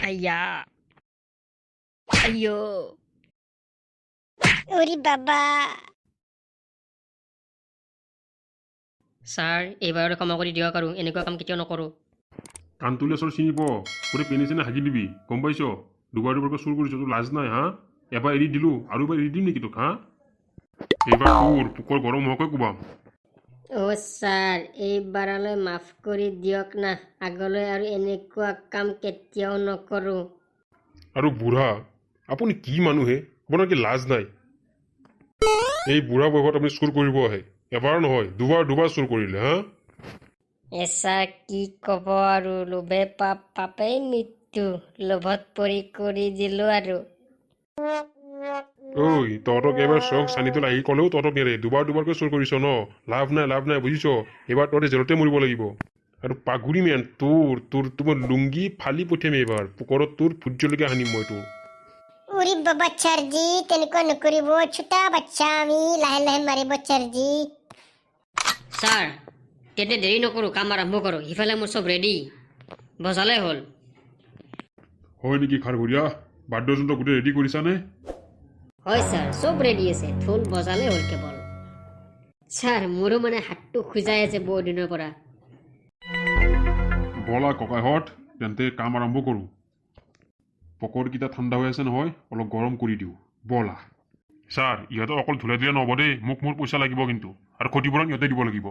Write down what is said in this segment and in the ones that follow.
আইয়া আইয়ো ওৰে বাবা ছাৰ এইবাৰতে ক্ষমা কৰি দিয়ক আৰু এনেকুৱা কাম কেতিয়াও নকৰোঁ কাণ তুলি আচল চিনি প গোটেই পেনি চেনে হাগি দিবি গম পাইছ দুবাৰকৈ চুৰ কৰিছ তোৰ লাজ নাই হা এবাৰ এৰি দিলোঁ আৰু এবাৰ এৰি দিম নেকি তোক হা এইবাৰ তোৰ পোকৰ গৰম হোৱাকৈ কোবাম অ' ছাৰ এইবাৰলৈ মাফ কৰি দিয়ক না আগলৈ আৰু এনেকুৱা কাম কেতিয়াও নকৰোঁ আৰু বুঢ়া আপুনি কি মানুহে আপোনাৰ কি লাজ নাই এই বুঢ়া বয়সত আপুনি চুৰ কৰিব আহে এবাৰ নহয় দুবাৰ চুৰ কৰিলে হা ছাৰ কি ক'ব আৰু লোভে পাপ পাপেই মৃত্যু লোভত পৰি কৰি দিলোঁ আৰু ঐ তহঁতক এইবাৰ চক চানিটোত আহি ক'লেও তহঁতক নেৰে দুবাৰকৈ চুৰ কৰিছ ন লাভ নাই বুজিছ এইবাৰ তহঁতে জেলতে মৰিব লাগিব আৰু পাগুৰি মেন তোৰ লুংগি ফালি পঠিয়াম এইবাৰ পোকৰত তোৰ ভোট জলকীয়া সানিম মই তোৰ ওৰে বাবা চাৰ্জি তেনেকুৱা নকৰিব ছোটা বাচ্চা আমি লাহে লাহে মাৰিব চাৰ্জি ছাৰ তেতিয়া দেৰি নকৰোঁ কাম আৰম্ভ কৰোঁ সিফালে মোৰ চব ৰেডি বজালে হ'ল হয় নেকি খাৰঘৰীয়া বাদ্যযন্ত্ৰ গোটেই ৰেডি কৰিছানে হয় ছাৰ চব ৰেডি আছে ঢোল বজালে হ'ল কেৱল ছাৰ মোৰো মানে হাতটো খোজাই আছে বহু দিনৰ পৰা বলা ককাইহঁত তেন্তে কাম আৰম্ভ কৰোঁ পকৰকেইটা ঠাণ্ডা হৈ আছে নহয় অলপ গৰম কৰি দিওঁ বলা ছাৰ ইহঁতক অকল ধুলাই দিলে নহ'ব দেই মোক মোৰ পইচা লাগিব কিন্তু আৰু ক্ষতিপূৰণ ইহঁতে দিব লাগিব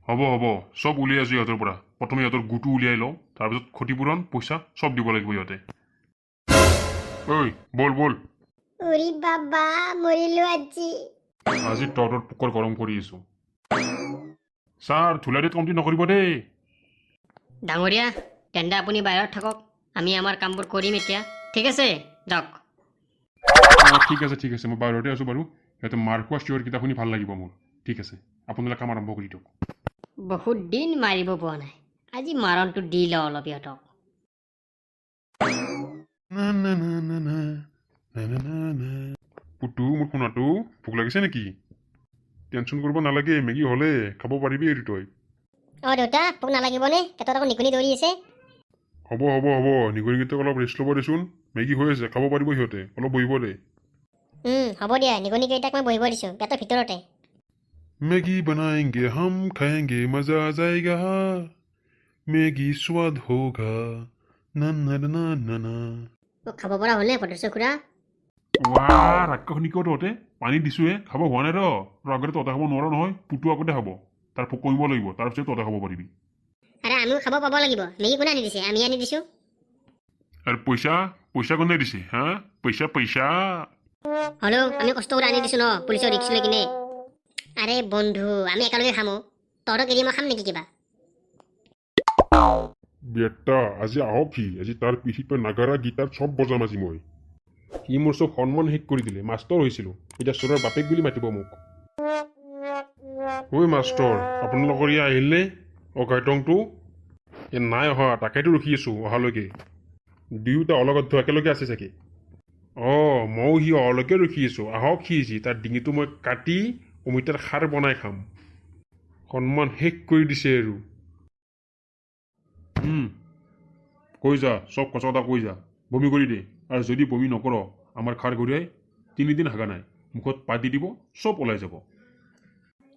হ'ব চব উলিয়াই আছোঁ ইহঁতৰ পৰা প্ৰথমে ইহঁতৰ গুটো উলিয়াই লওঁ তাৰপিছত ক্ষতিপূৰণ পইচা চব দিব লাগিব ইহঁতে ঐ বল ওৰে বাবা মৰিলো আজি তহঁতৰ পোকৰ গৰম কৰি আছোঁ ছাৰ ধুলাই দিয়াত কমটি নকৰিব দেই ডাঙৰীয়া তেন্তে আপুনি বাহিৰত থাকক আমি আমাৰ কামবোৰ কৰিম এতিয়া ঠিক আছে যাওক ঠিক আছে মই বাহিৰতে আছোঁ বাৰু সিহঁতে মাৰ খোৱা চিঞৰকেইটা শুনি ভাল লাগিব মোৰ ঠিক আছে আপোনালোকে কাম আৰম্ভ কৰি দিয়ক বহুত দিন মাৰিব পোৱা নাই আজি মাৰণটো দি লওঁ অলপ ইহঁতক পুতু মোৰ শুনাটো ভোক লাগিছে নেকি টেনশ্যন কৰিব নালাগে মেগী হ'লে খাব পাৰিবি এইটো তই অ দেউতা ভোক নালাগিবনে পেটত আকৌ নিকনি দৌৰি আছে হ'ব নিগনিকেইটাক অলপ ৰেষ্ট ল'ব দেচোন মেগী হৈ আছে খাব পাৰিব সিহঁতে অলপ বহিব দে হ'ব দিয়া নিগনি কেইটাক মই বহিব দিছোঁ পেটৰ ভিতৰতে मैगी बनाएंगे हम खाएंगे मजा आ जाएगा मैगी स्वाद होगा ना ना ना ना ना খাব পৰা হ'লনে ভদ্ৰেশ্বৰ খুৰা ৱাহ ৰাক্ষসনি কিয় তহঁতে পানী দিছোঁহে খাব হোৱা নাই ৰ আগতে তহঁতে খাব নোৱাৰ নহয় পুতু আগতে খাব তাৰ পোক কৰিব লাগিব তাৰপিছত তহঁতে খাব পাৰিবি আৰে আমিও খাব পাব লাগিব মেগী কোনে আনি দিছে আমি আনি দিছোঁ আৰু পইচা কোনে দিছে হা পইচা হ'লেও আমি কষ্ট কৰি আনি দিছোঁ ন পুলিচৰ ৰিক্স লৈ কিনে আৰে বন্ধু আমি একেলগে খামো তহঁতক এৰি মই খাম নেকি কিবা বেটা আজি আহক আজি তাৰ পিঠিত নাগাৰা গীটাৰ চব বজাম আজি মই সি মোৰ চব সন্মান শেষ কৰি দিলে মাষ্টৰ হৈছিলোঁ এতিয়া চোৰৰ বাপেক বুলি মাতিব মোক ঐ মাষ্টৰ আপোনালোকৰ ইয়াত আহিলনে অঘাইটংটো নাই অহা তাকেতো ৰখি আছোঁ অহালৈকে দুয়োটা অলগত একেলগে আছে চাগে ময়ো সি অহালৈকে ৰখি আছোঁ আহক সি তাৰ ডিঙিটো মই কাটি অমিতাৰ খাৰ বনাই খাম সন্মান শেষ কৰি দিছে আৰু কৈ যা চব সঁচা কথা কৈ যা বমি কৰি দে আৰু যদি বমি নকৰ আমাৰ খাৰ ঘূৰাই 3 দিন হাগা নাই মুখত পাত দি দিব চব ওলাই যাব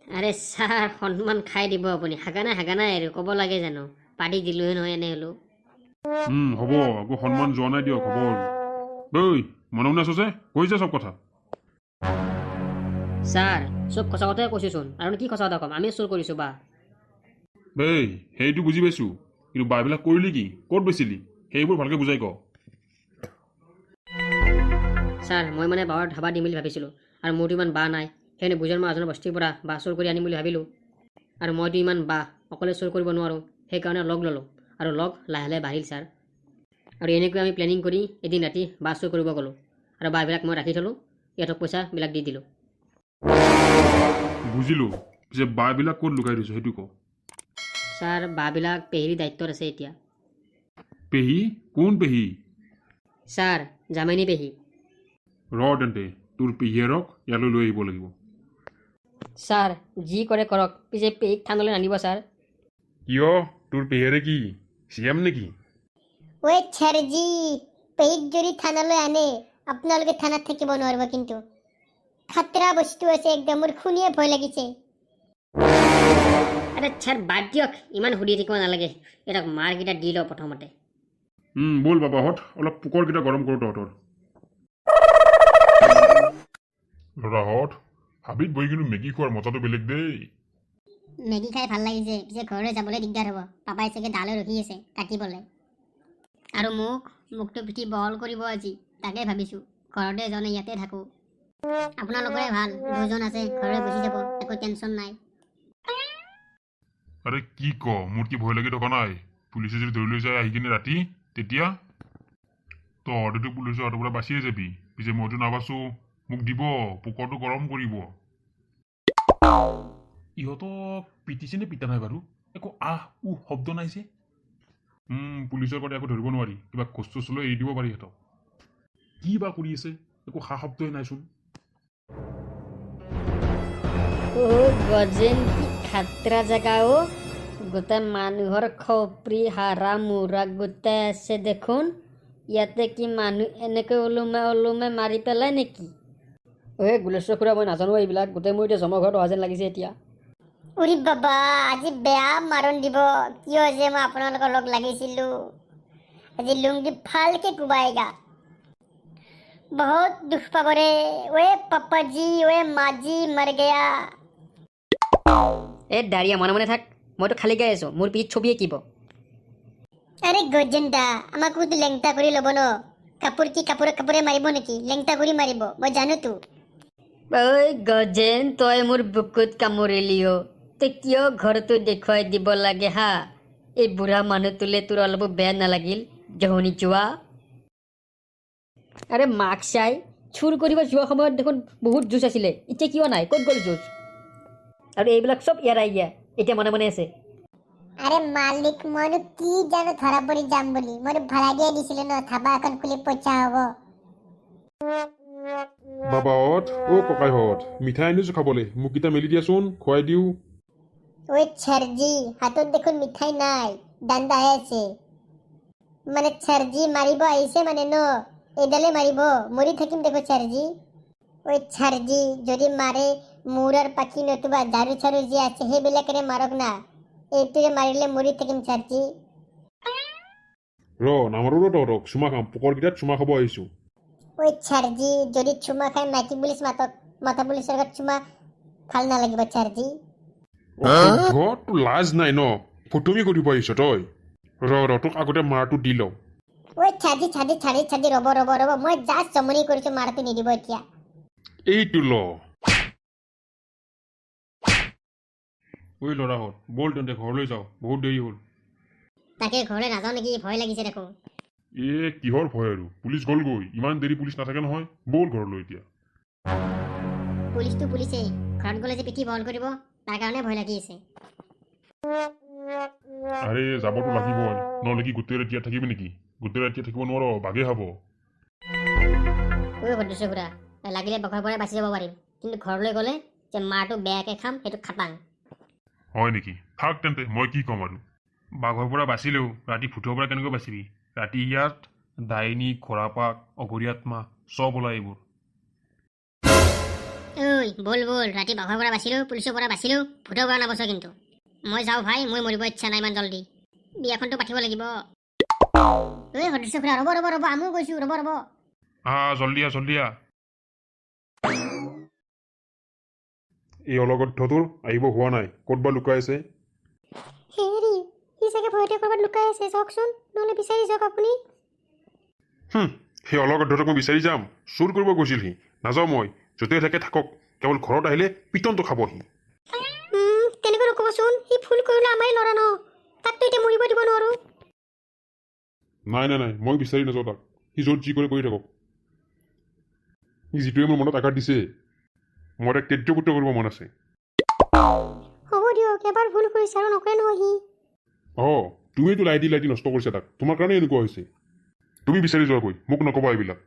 আৰে ছাৰ সন্মান খাই দিব আপুনি হাগা নাই আৰু ক'ব লাগে জানো পাতি দিলোহে নহয় এনে হ'লেও হ'ব আকৌ সন্মান যোৱা নাই দিয়ক হ'ব আৰু ঐ মনে মনে আছো যে কৈ যা চব কথা ছাৰ চব সঁচা কথাই কৈছোঁচোন আৰু কি সঁচা কথা ক'ম আমি চুৰ কৰিছোঁ বা সেইটো বুজি পাইছোঁ কিন্তু বাবিলাক কৰিলি কি ক'ত বেচিলি সেইবোৰ ভালকৈ বুজাই ক ছাৰ মই মানে বাৱৰ ধাবা দিম বুলি ভাবিছিলোঁ আৰু মোৰতো ইমান বা নাই সেইকাৰণে বুজাৰ মাজনৰ বস্তিৰ পৰা বা চুৰ কৰি আনিম বুলি ভাবিলোঁ আৰু মইতো ইমান বা অকলে চুৰ কৰিব নোৱাৰোঁ সেইকাৰণে লগ ল'লোঁ আৰু লগ লাহে লাহে বাঢ়িল ছাৰ আৰু এনেকৈ আমি প্লেনিং কৰি এদিন ৰাতি বা চুৰ কৰিব গ'লোঁ আৰু বাবিলাক মই ৰাখি থ'লোঁ ইহঁতক পইচাবিলাক দি দিলোঁ বুজিলোঁ যে বাবিলাক ক'ত লুকাই দিছোঁ সেইটো ক ছাৰ বাবিলাক পেহীৰ দায়িত্বত আছে এতিয়া পেহী কোন পেহী ছাৰ জামাইনী পেহী তেন্তে তোৰ পেহীয়েৰক ইয়ালৈ লৈ আহিব লাগিব ছাৰ যি কৰে কৰক পিছে পেহীক থানালৈ নানিব ছাৰ কিয় তোৰ পেহীয়েৰে কি চিএম নেকি ওই ছাৰজি পেহিক যদি থানালৈ আনে আপোনালোকে থানাত থাকিব নোৱাৰিব কিন্তু খাতৰা বস্তু আছে একদম মোৰ শুনিয়ে ভয় লাগিছে আৰে ছাৰ বাদ দিয়ক ইমান সুধি থাকিব নালাগে এটাক মাৰকেইটা দি লওঁ প্ৰথমতে ব'ল বাবাহঁত অলপ পোকৰকেইটা গৰম কৰোঁ তহঁতৰ ল'ৰাহঁত হাবিত বহি কিন্তু মেগী খোৱাৰ মজাটো বেলেগ দেই মেগী খাই ভাল লাগিছে পিছে ঘৰলৈ যাবলৈ দিগদাৰ হ'ব পাপাই চাগে দালৈ ৰখি আছে কাটিবলৈ আৰু মুখটো পিঠি বহল কৰিব আজি তাকে ভাবিছোঁ ঘৰতে জনে ইয়াতে থাকোঁ আপোনালোকৰে ভাল দুজন আছে ঘৰলৈ গুচি যাব একো টেনশ্যন নাই আৰে কি ক মোৰ কি ভয় লাগি থকা নাই পুলিচে যদি ধৰি লৈ যায় আহি কিনে ৰাতি তেতিয়া তহঁতেতো পুলিচৰ হাতৰ পৰা বাচিয়ে যাবি পিছে মইতো নাবাচো মোক দিব পোকৰটো গৰম কৰিব ইহঁতক পিটিছে নে পিটা নাই বাৰু একো শব্দ নাই যে পুলিচৰ পৰা একো ধৰিব নোৱাৰি কিবা খোজ চোজ লৈ এৰি দিব পাৰি সিহঁতক কি বা কৰি আছে একো শব্দই নাইচোন গজেন কি খাতৰা জেগা গোটেই মানুহৰ খপৰি হাৰা মূৰা গোটেই আছে দেখোন ইয়াতে কি মানুহ এনেকৈ ওলোমে মাৰি পেলাই নেকি গুলেশ্বৰ খুৰা মই নাজানো এইবিলাক গোটেই মোৰ এতিয়া জমা ঘৰত অহা যেন লাগিছে এতিয়া উৰি বাবা আজি বেয়া মাৰণ দিব কিয় যে মই আপোনালোকৰ লগ লাগিছিলোঁ আজি লুংগি ভালকে কোবাইগা বহুত দুখ পাব ৰে ওয়ে পাপাজি ওয়ে মাজি মৰ গয়া দাঁড়িয়ে মনে থাক মইতো খালী গাই আছোঁ মোৰ পিঠিত ছবি আঁকিব আৰে গজেন্দা আমাকোতো লেংটা কৰি ল'ব ন কাপোৰে মাৰিব নেকি লেংটা কৰি মাৰিব মই জানোতো ঐ গজেন তই মোৰ বুকুত কামুৰিলি তই কিয় ঘৰটো দেখুৱাই দিব লাগে হা এই বুঢ়া মানুহটোলে তোৰ অলপো বেয়া নালাগিল জহনি যোৱা আৰে মাক চাই চুৰ কৰিব যোৱা সময়ত দেখোন বহুত জোচ আছিলে এতিয়া কিয় নাই ক'ত গ'ল জোচ আৰু এইবিলাক চব এৰাই গিয়া এতিয়া মনে আছে আরে মালিক মইনো কি জানো ধরা পড়ি যাম বলি মোর ভাড়া দিয়ে দিছিল ন থাবা এখন খুলি পইচা হব বাবাহঁত ককাইহঁত মিঠাই আনিছোঁ খাবলৈ মোক কেইটা মেলি দিয়াচোন খুৱাই দিওঁ ওই ছারজি হাতত দেখুন মিঠাই নাই দান্দা আছে মানে ছারজি মারিব আইছে মানে ন এডালে মারিব মরি থাকিম দেখো ছারজি ওই ছারজি যদি মারে মূৰৰ পাখি নতুবা ঝাৰু ছাৰু যি আছে সেইবিলাকেৰে মাৰক না এইটোৰে মাৰিলে মৰি থাকিম ছাৰজি নামাৰো তহঁতক চুমা খাম পোকৰকেইটাত চুমা খাব আহিছোঁ ওই ছাৰজি যদি চুমা খাই মাইকী পুলিচ মাতক মাথা পুলিচৰ আগত চুমা ভাল নালাগিব ছাৰজি তোৰ লাজ নাই ন ফটুমি কৰিব আহিছ তই তোক আগতে মাৰটো দি লওঁ ওই ছাৰজি ৰ'ব মই জাষ্ট জমনি কৰিছোঁ মাৰটো নিদিব এতিয়া এইটো ল ঐ ল'ৰাহঁত ব'ল তেন্তে ঘৰলৈ যাওঁ বহুত দেৰি হ'ল তাকে ঘৰলৈ নাযাওঁ নেকি ভয় লাগিছে দেখো কিহৰ ভয় আৰু পুলিচ গ'লগৈ ইমান দেৰি পুলিচ নাথাকে নহয় ব'ল ঘৰলৈ এতিয়া পুলিচটো পুলিচেই ঘৰত গ'লে যে পিঠি বহল কৰিব তাৰ কাৰণে ভয় লাগি আছে আৰে যাবতো লাগিবই নহ'লে কি গোটেই ৰাতি ইয়াত থাকিবি নেকি গোটেই ৰাতি থাকিব নোৱাৰ বাঘে খাব সদস্য খুৰা লাগিলে বঘৰ পৰা বাচি যাব পাৰিম কিন্তু ঘৰলৈ গ'লে যে মাৰটো বেয়াকৈ খাম সেইটো খাটাং হয় নেকি থাক তেন্তে মই কি ক'ম আৰু বাঘৰ পৰা বাচিলেও ৰাতি ভূতৰ পৰা কেনেকৈ বাচিবি ৰাতি ইয়াত ডাইনী খৰাপাক অঘৰী আত্মা চব ওলাই এইবোৰ ঐ বল ৰাতি বাঘৰ পৰা বাচিলোঁ পুলিচৰ পৰা বাচিলোঁ ভূতৰ পৰা নাবচ কিন্তু মই যাওঁ ভাই মই মৰিব ইচ্ছা নাই ইমান জল্দি বিয়াখনটো পাতিব লাগিব ঐ সদস্য খুৰা ৰ'ব আমিও গৈছোঁ ৰ'ব জল্দি আহ এই অলগদ্ধটোৰ আহিব হোৱা নাই ক'ত বা লুকাই আছে হেৰি সি চাগে ভয়তে ক'ৰবাত লুকাই আছে চাওকচোন নহ'লে বিচাৰি যাওক আপুনি সেই অলগদ্ধটোক মই বিচাৰি যাম চুৰ কৰিব গৈছিল সি নাযাওঁ মই য'তেই থাকে থাকক কেৱল ঘৰত আহিলে পিটনটো খাব সি তেনেকৈ নক'বচোন সি ভুল কৰিলে আমাৰে ল'ৰা ন তাকতো এতিয়া মৰিব দিব নোৱাৰোঁ নাই মই বিচাৰি নাযাওঁ তাক সি য'ত যি কৰি থাকক সি যিটোৱে মোৰ মনত আঘাত দিছে মই তাক তেজ্যপুত্ৰ কৰিব মন আছে হ'ব দিয়ক এবাৰ ভুল কৰিছে আৰু নকৰে নহয় সি তুমিতো লাইটি নষ্ট কৰিছা তাক তোমাৰ কাৰণে এনেকুৱা হৈছে তুমি বিচাৰি যোৱাগৈ মোক নকবা এইবিলাক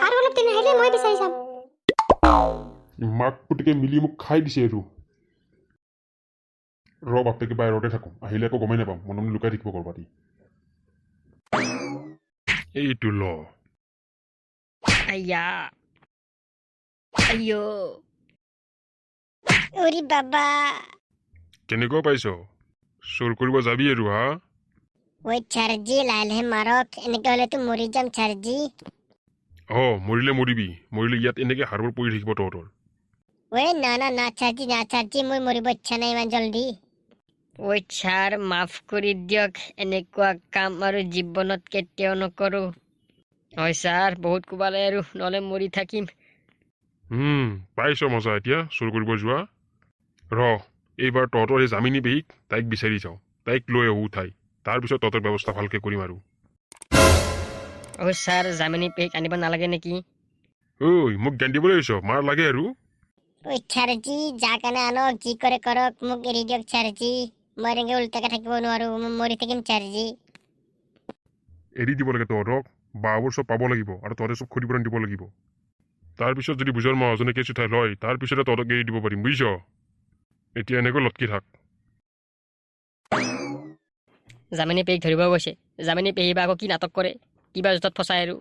আৰু অলপ দিন আহিলে মই বিচাৰি যাম মাক পুতেকে মিলি মোক খাই দিছে এইটো বাপেকে বাহিৰতে থাকোঁ আহিলে আকৌ গমেই নাপাম মনে মনে লুকাই থাকিব ক'ৰবাত এইটো ল আইয়া আইঅ উৰি বাবা কেনেকুৱা পাইছ চোৰ কৰিব যাবি আৰু হা ঐ চাৰ্জি লাহে লাহে মাৰক এনেকে হলেতো মৰি যাম চাৰ্জি মৰিলে মৰিবি মৰিলে ইয়াত এনেকে হাড়বোৰ পৰি থাকিব তহঁতৰ ঐ না চাৰ্জি মই মৰিব ইচ্ছা নাই ইমান জলদি ঐ ছাৰ মাফ কৰি দিয়ক এনেকুৱা কাম আৰু জীৱনত কেতিয়াও নকৰোঁ হয় ছাৰ বহুত কোবালে আৰু নহ'লে মৰি থাকিম পাইছ মজা এতিয়া চোৰ কৰিব যোৱা এইবাৰ তহঁতৰ সেই জামিনী পেহীক তাইক বিচাৰি যাওঁ তাইক লৈ আহোঁ উঠাই তাৰপিছত তহঁতৰ ব্যৱস্থা ভালকে কৰিম আৰু ছাৰ জামিনী পেহীক আনিব নালাগে নেকি ঐ মোক জ্ঞান দিবলৈ আহিছ মাৰ লাগে আৰু ঐ চাৰ্জি যা কাৰণে আনক যি কৰে কৰক মোক এৰি দিয়ক চাৰ্জি মই এনেকে উল্টাকে থাকিব নোৱাৰো মই মৰি থাকিম চাৰ্জি এৰি দিব লাগে তহঁতক বাবোৰ চব পাব লাগিব আৰু তহঁতে চব ক্ষতিপূৰণ দিব লাগিব তাৰপিছত যদি বুজৰ মহাজনে কেছ উঠাই লয় তাৰপিছতে তহঁতক এৰি দিব পাৰিম বুজিছ এতিয়া এনেকৈ লটকি থাক জামিনী পেহীক ধৰিব গৈছে জামিনী পেহী বা আকৌ কি নাটক কৰে কিবা জোঁটত ফচাই আৰু